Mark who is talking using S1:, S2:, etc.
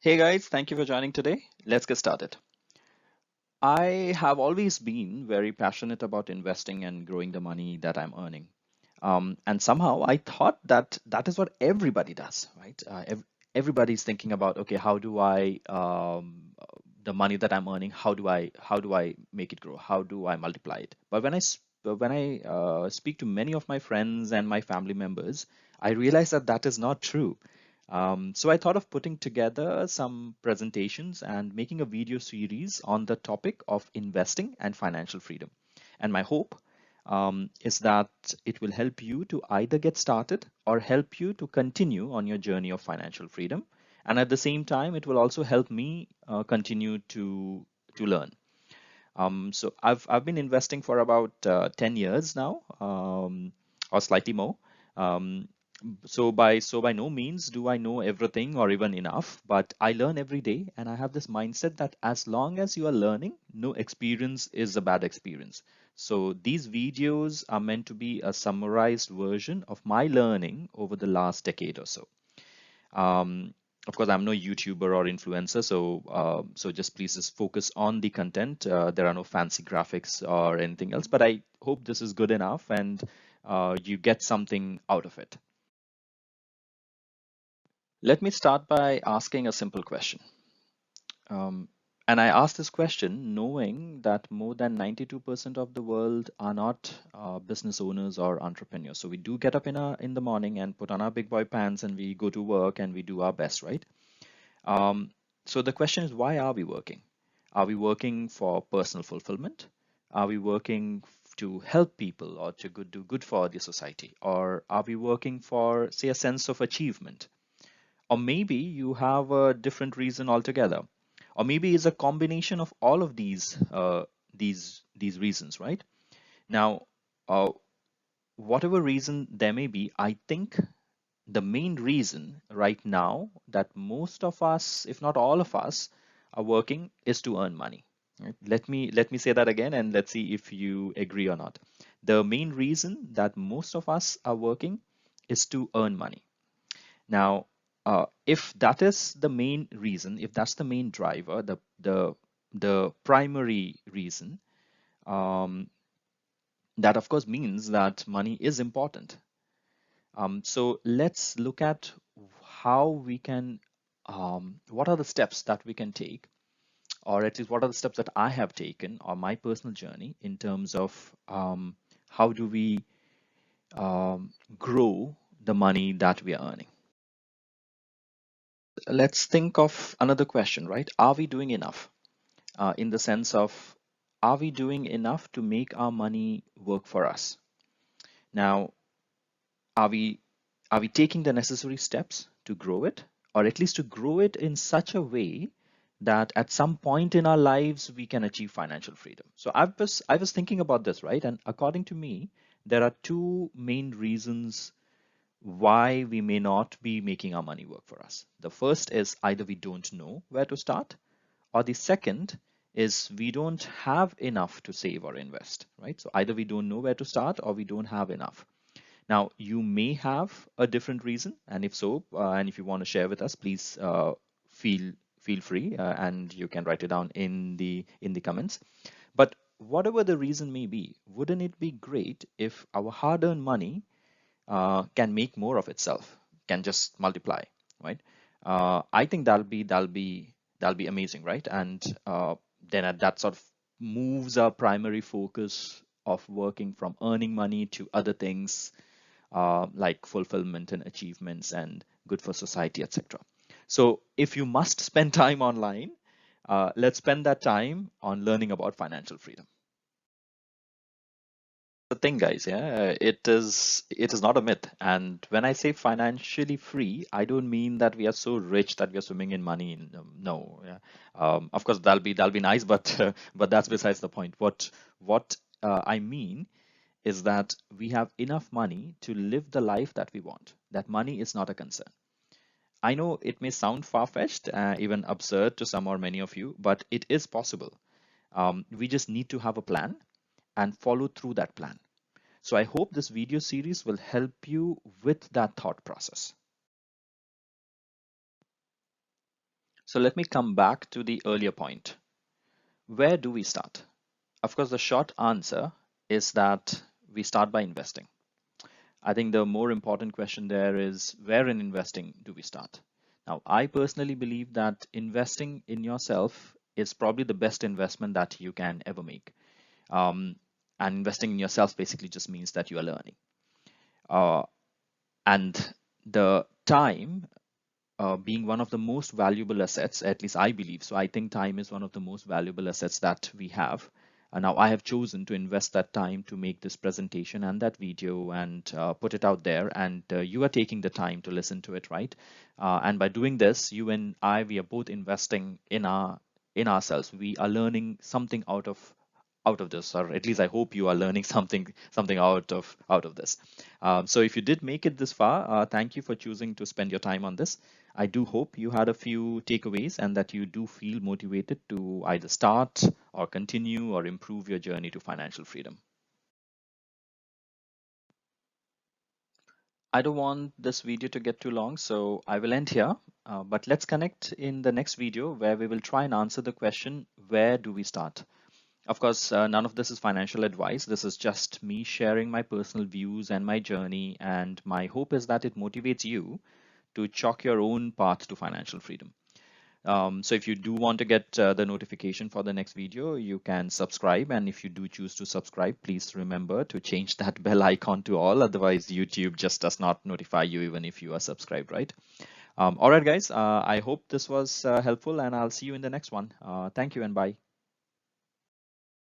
S1: Hey guys, thank you for joining today. Let's get started. I have always been very passionate about investing and growing the money that I'm earning. And somehow I thought that that is what everybody does, right? Everybody's thinking about, okay, how do I the money that I'm earning, how do I make it grow? How do I multiply it? But when I speak to many of my friends and my family members, I realize that that is not true. So I thought of putting together some presentations and making a video series on the topic of investing and financial freedom. And my hope is that it will help you to either get started or help you to continue on your journey of financial freedom. And at the same time, it will also help me continue to learn. So I've been investing for about 10 years now, or slightly more. Um, so by no means do I know everything or even enough, but I learn every day, and I have this mindset that as long as you are learning, no experience is a bad experience. So these videos are meant to be a summarized version of my learning over the last decade or so. Um, of course, I'm no YouTuber or influencer, so just please just focus on the content. There are no fancy graphics or anything else, but I hope this is good enough and you get something out of it. Let me start by asking a simple question. Um, and I ask this question knowing that more than 92% of the world are not business owners or entrepreneurs. So we do get up in the morning and put on our big boy pants and we go to work and we do our best, right? Um, so the question is, why are we working? Are we working for personal fulfillment? Are we working to help people or to do good for the society? Or are we working for, say, a sense of achievement? Or maybe you have a different reason altogether. Or maybe it's a combination of all of these reasons, right? Now, uh, whatever reason there may be, I think the main reason right now that most of us, if not all of us, are working is to earn money. Right? Let me say that again, and let's see if you agree or not. The main reason that most of us are working is to earn money. Now, if that is the main reason, if that's the main driver, the primary reason, um, that of course means that money is important. So let's look at how we can, what are the steps that we can take, or at least what are the steps that I have taken on my personal journey in terms of how do we grow the money that we are earning. Let's think of another question, right? Are we doing enough? In the sense of, are we doing enough to make our money work for us? Now, are we are we taking the necessary steps to grow it, or at least to grow it in such a way that at some point in our lives we can achieve financial freedom? So I was thinking about this, right? And according to me, there are two main reasons why we may not be making our money work for us. The first is either we don't know where to start, or the second is we don't have enough to save or invest, right? So either we don't know where to start or we don't have enough. Now, you may have a different reason, and if so, and if you want to share with us, please feel feel free, and you can write it down in the comments. But whatever the reason may be, wouldn't it be great if our hard-earned money can make more of itself, can just multiply, right? I think that'll be amazing, right? And that sort of moves our primary focus of working from earning money to other things like fulfillment and achievements and good for society, etc. So if you must spend time online, let's spend that time on learning about financial freedom. The thing, guys, yeah, it is not a myth. And when I say financially free, I don't mean that we are so rich that we are swimming in money. No, yeah. Of course that'll be nice, but but that's besides the point. What I mean is that we have enough money to live the life that we want. That money is not a concern. I know it may sound far-fetched, even absurd to some or many of you, but it is possible. We just need to have a plan and follow through that plan. So I hope this video series will help you with that thought process. So let me come back to the earlier point. Where do we start? Of course, the short answer is that we start by investing. I think the more important question there is, where in investing do we start? Now, I personally believe that investing in yourself is probably the best investment that you can ever make. Um, and investing in yourself basically just means that you are learning. Uh, and the time being one of the most valuable assets, at least I believe. So I think time is one of the most valuable assets that we have. And now I have chosen to invest that time to make this presentation and that video and put it out there. And you are taking the time to listen to it, right? And by doing this, you and I, we are both investing in ourselves. We are learning something out of this, or at least I hope you are learning something out of this. So if you did make it this far, thank you for choosing to spend your time on this. I do hope you had a few takeaways and that you do feel motivated to either start or continue or improve your journey to financial freedom. I don't want this video to get too long, so I will end here. But let's connect in the next video where we will try and answer the question, where do we start? Of course, none of this is financial advice. This is just me sharing my personal views and my journey. And my hope is that it motivates you to chalk your own path to financial freedom. So if you do want to get the notification for the next video, you can subscribe. And if you do choose to subscribe, please remember to change that bell icon to all. Otherwise, YouTube just does not notify you even if you are subscribed, right? All right, guys. I hope this was helpful, and I'll see you in the next one. Thank you and bye.